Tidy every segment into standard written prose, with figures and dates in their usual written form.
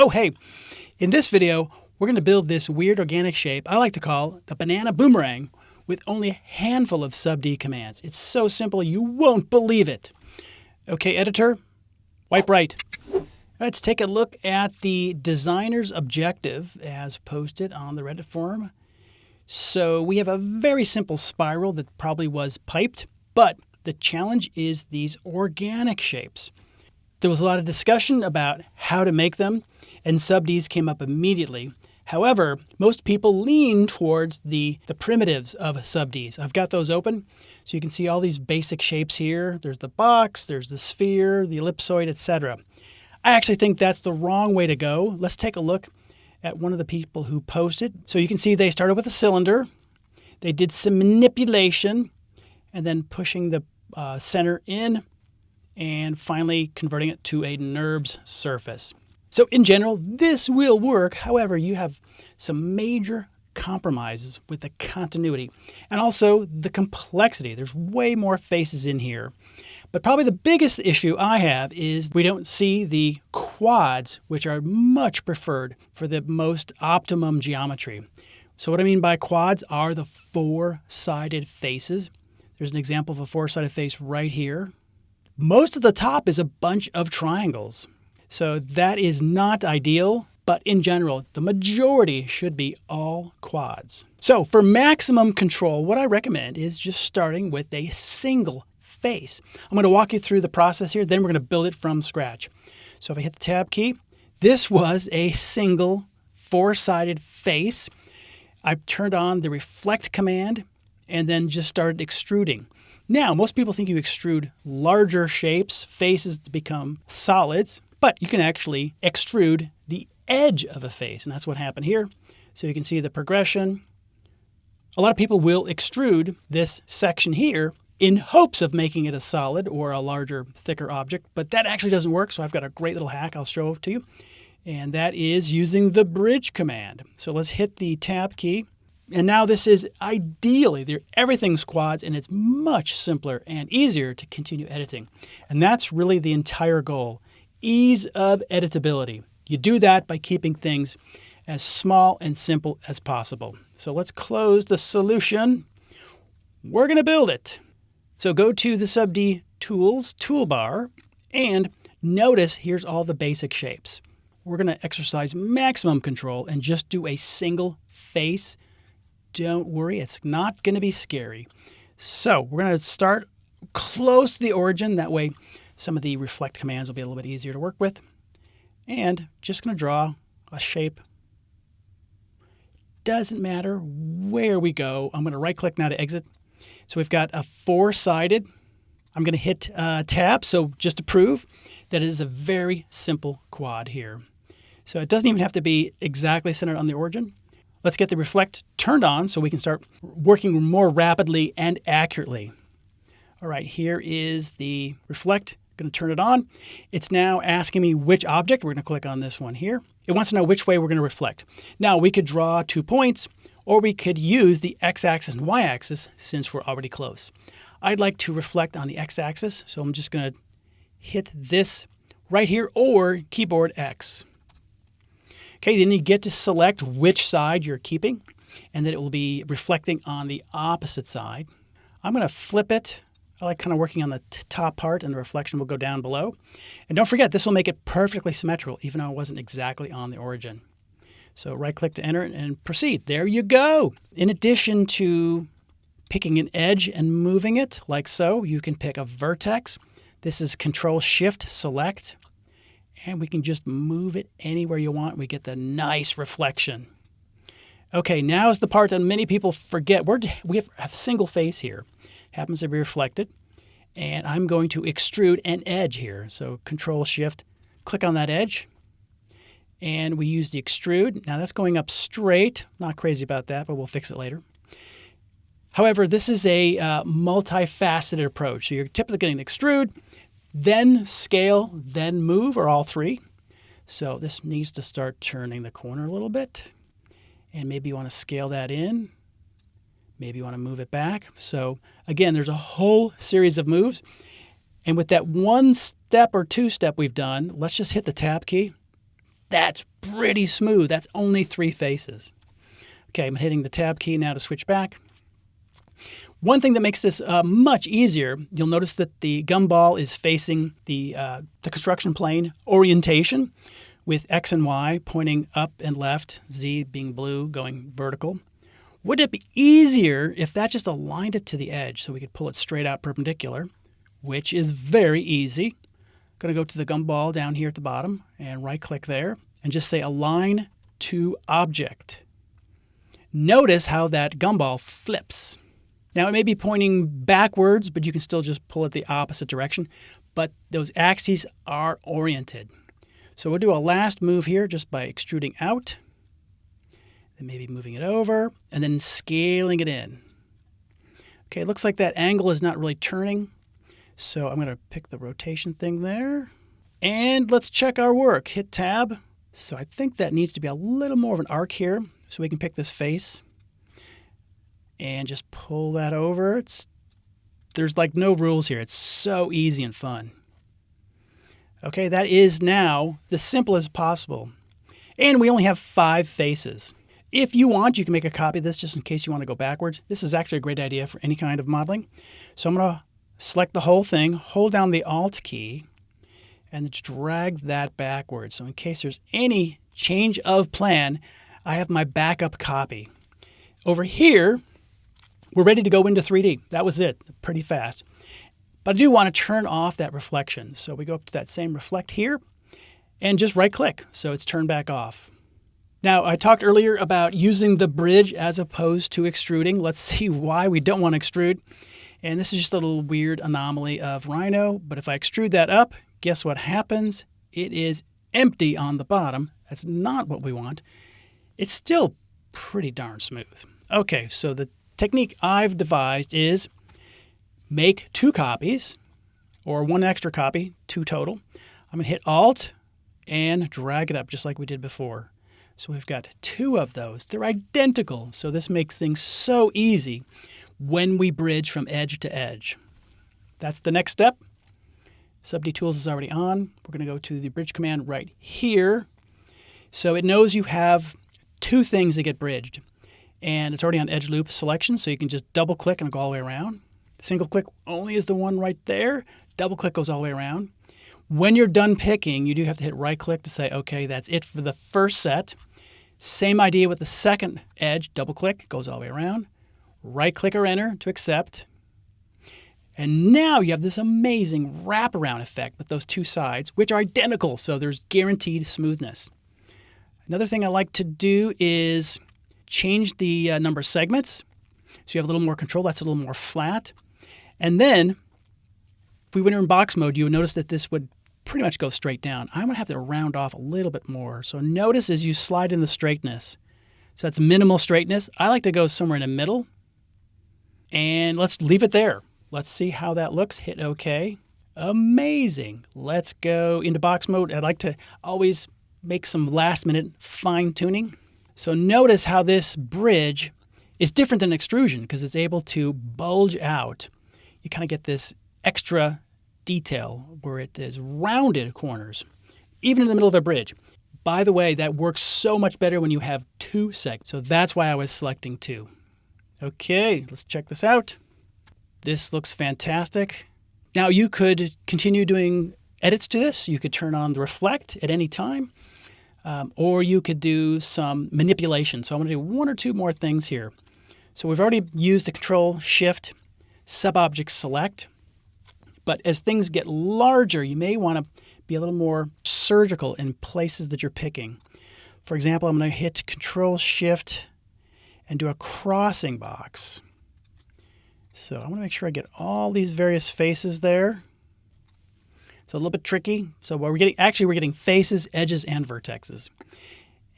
Oh, hey, in this video, we're going to build this weird organic shape I like to call the banana boomerang with only a handful of sub-D commands. It's so simple you won't believe it. Okay, editor, wipe right. Let's take a look at the designer's objective as posted on the Reddit forum. So we have a very simple spiral that probably was piped, but the challenge is these organic shapes. There was a lot of discussion about how to make them, and sub-Ds came up immediately. However, most people lean towards the primitives of sub-Ds. I've got those open, so you can see all these basic shapes here. There's the box, there's the sphere, the ellipsoid, etc. I actually think that's the wrong way to go. Let's take a look at one of the people who posted. So you can see they started with a cylinder. They did some manipulation and then pushing the center in and finally converting it to a NURBS surface. So in general, this will work. However, you have some major compromises with the continuity and also the complexity. There's way more faces in here. But probably the biggest issue I have is we don't see the quads, which are much preferred for the most optimum geometry. So what I mean by quads are the four-sided faces. There's an example of a four-sided face right here. Most of the top is a bunch of triangles. So that is not ideal, but in general, the majority should be all quads. So for maximum control, what I recommend is just starting with a single face. I'm going to walk you through the process here, then we're going to build it from scratch. So if I hit the tab key, this was a single four-sided face. I turned on the reflect command and then just started extruding. Now, most people think you extrude larger shapes, faces to become solids, but you can actually extrude the edge of a face, and that's what happened here. So you can see the progression. A lot of people will extrude this section here in hopes of making it a solid or a larger, thicker object, but that actually doesn't work, so I've got a great little hack I'll show to you, and that is using the bridge command. So let's hit the tab key. And now this is ideally, everything's quads and it's much simpler and easier to continue editing. And that's really the entire goal, ease of editability. You do that by keeping things as small and simple as possible. So let's close the solution. We're going to build it. So go to the sub-D tools toolbar and notice here's all the basic shapes. We're going to exercise maximum control and just do a single face. Don't worry, it's not going to be scary. So we're going to start close to the origin. That way some of the reflect commands will be a little bit easier to work with. And just going to draw a shape. Doesn't matter where we go. I'm going to right click now to exit. So we've got a four-sided. I'm going to hit tab, so just to prove that it is a very simple quad here. So it doesn't even have to be exactly centered on the origin. Let's get the reflect turned on so we can start working more rapidly and accurately. All right, here is the reflect. I'm going to turn it on. It's now asking me which object. We're going to click on this one here. It wants to know which way we're going to reflect. Now we could draw 2 points, or we could use the x-axis and y-axis since we're already close. I'd like to reflect on the x-axis, so I'm just going to hit this right here, or keyboard X. Okay, then you get to select which side you're keeping, and then it will be reflecting on the opposite side. I'm going to flip it. I like kind of working on the top part, and the reflection will go down below. And don't forget, this will make it perfectly symmetrical, even though it wasn't exactly on the origin. So right-click to enter and proceed. There you go. In addition to picking an edge and moving it like so, you can pick a vertex. This is Control-Shift-Select. And we can just move it anywhere you want. We get the nice reflection. Okay, now is the part that many people forget. We have a single face here. Happens to be reflected. And I'm going to extrude an edge here. So Control-Shift, click on that edge. And we use the extrude. Now that's going up straight. Not crazy about that, but we'll fix it later. However, this is a multifaceted approach. So you're typically getting extrude, then scale, then move, or all three. So this needs to start turning the corner a little bit. And maybe you want to scale that in. Maybe you want to move it back. So again, there's a whole series of moves. And with that one step or two step we've done, let's just hit the tab key. That's pretty smooth. That's only 3 faces. Okay, I'm hitting the tab key now to switch back. One thing that makes this much easier, you'll notice that the gumball is facing the construction plane orientation with X and Y pointing up and left, Z being blue going vertical. Wouldn't it be easier if that just aligned it to the edge so we could pull it straight out perpendicular, which is very easy. I'm going to go to the gumball down here at the bottom and right-click there and just say Align to Object. Notice how that gumball flips. Now it may be pointing backwards, but you can still just pull it the opposite direction. But those axes are oriented. So we'll do a last move here just by extruding out, then maybe moving it over, and then scaling it in. Okay, it looks like that angle is not really turning. So I'm going to pick the rotation thing there. And let's check our work. Hit Tab. So I think that needs to be a little more of an arc here. So we can pick this face and just pull that over. There's like no rules here. It's so easy and fun. Okay, that is now the simplest possible. And we only have 5 faces. If you want, you can make a copy of this just in case you want to go backwards. This is actually a great idea for any kind of modeling. So I'm going to select the whole thing, hold down the Alt key, and just drag that backwards. So in case there's any change of plan, I have my backup copy. Over here, we're ready to go into 3D. That was it, pretty fast. But I do want to turn off that reflection. So we go up to that same reflect here and just right click. So it's turned back off. Now I talked earlier about using the bridge as opposed to extruding. Let's see why we don't want to extrude. And this is just a little weird anomaly of Rhino. But if I extrude that up, guess what happens? It is empty on the bottom. That's not what we want. It's still pretty darn smooth. Okay, so the technique I've devised is make 2 copies, or 1 extra copy, 2 total. I'm going to hit Alt and drag it up just like we did before. So we've got 2 of those. They're identical, so this makes things so easy when we bridge from edge to edge. That's the next step. Sub-D Tools is already on. We're going to go to the bridge command right here. So it knows you have 2 things that get bridged. And it's already on edge loop selection, so you can just double click and go all the way around. Single click only is the one right there. Double click goes all the way around. When you're done picking, you do have to hit right click to say, okay, that's it for the first set. Same idea with the second edge. Double click, goes all the way around. Right click or enter to accept. And now you have this amazing wraparound effect with those 2 sides, which are identical, so there's guaranteed smoothness. Another thing I like to do is change the number of segments so you have a little more control. That's a little more flat. And then if we went in box mode, you would notice that this would pretty much go straight down. I'm going to have to round off a little bit more. So notice as you slide in the straightness. So that's minimal straightness. I like to go somewhere in the middle. And let's leave it there. Let's see how that looks. Hit OK. Amazing. Let's go into box mode. I'd like to always make some last minute fine tuning. So notice how this bridge is different than extrusion because it's able to bulge out. You kind of get this extra detail where it is rounded corners, even in the middle of a bridge. By the way, that works so much better when you have 2 segments. So that's why I was selecting 2. Okay, let's check this out. This looks fantastic. Now you could continue doing edits to this. You could turn on the reflect at any time, or you could do some manipulation. So I'm going to do 1 or 2 more things here. So we've already used the Control Shift Sub-Object Select, but as things get larger, you may want to be a little more surgical in places that you're picking. For example, I'm going to hit Control Shift and do a crossing box. So I want to make sure I get all these various faces there. It's a little bit tricky. So what we're getting faces, edges, and vertexes.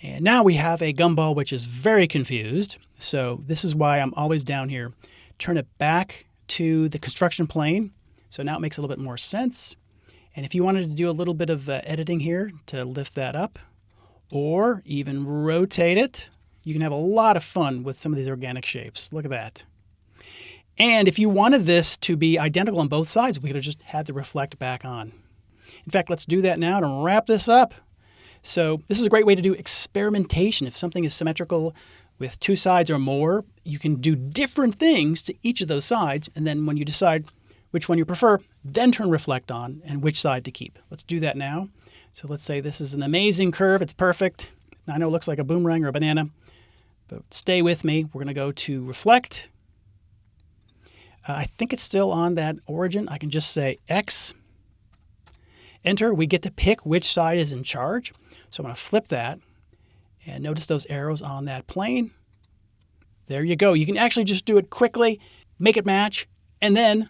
And now we have a gumball which is very confused. So this is why I'm always down here. Turn it back to the construction plane. So now it makes a little bit more sense. And if you wanted to do a little bit of editing here to lift that up or even rotate it, you can have a lot of fun with some of these organic shapes. Look at that. And if you wanted this to be identical on both sides, we could have just had the reflect back on. In fact, let's do that now to wrap this up. So this is a great way to do experimentation. If something is symmetrical with two sides or more, you can do different things to each of those sides. And then when you decide which one you prefer, then turn reflect on and which side to keep. Let's do that now. So let's say this is an amazing curve. It's perfect. I know it looks like a boomerang or a banana, but stay with me. We're going to go to reflect. I think it's still on that origin. I can just say X, enter. We get to pick which side is in charge. So I'm going to flip that and notice those arrows on that plane. There you go. You can actually just do it quickly, make it match, and then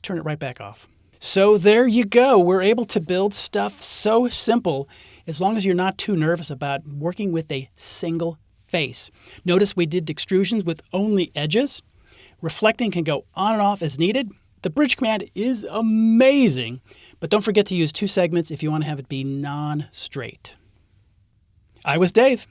turn it right back off. So there you go. We're able to build stuff so simple as long as you're not too nervous about working with a single face. Notice we did extrusions with only edges. Reflecting can go on and off as needed. The bridge command is amazing, but don't forget to use two segments if you want to have it be non-straight. I was Dave.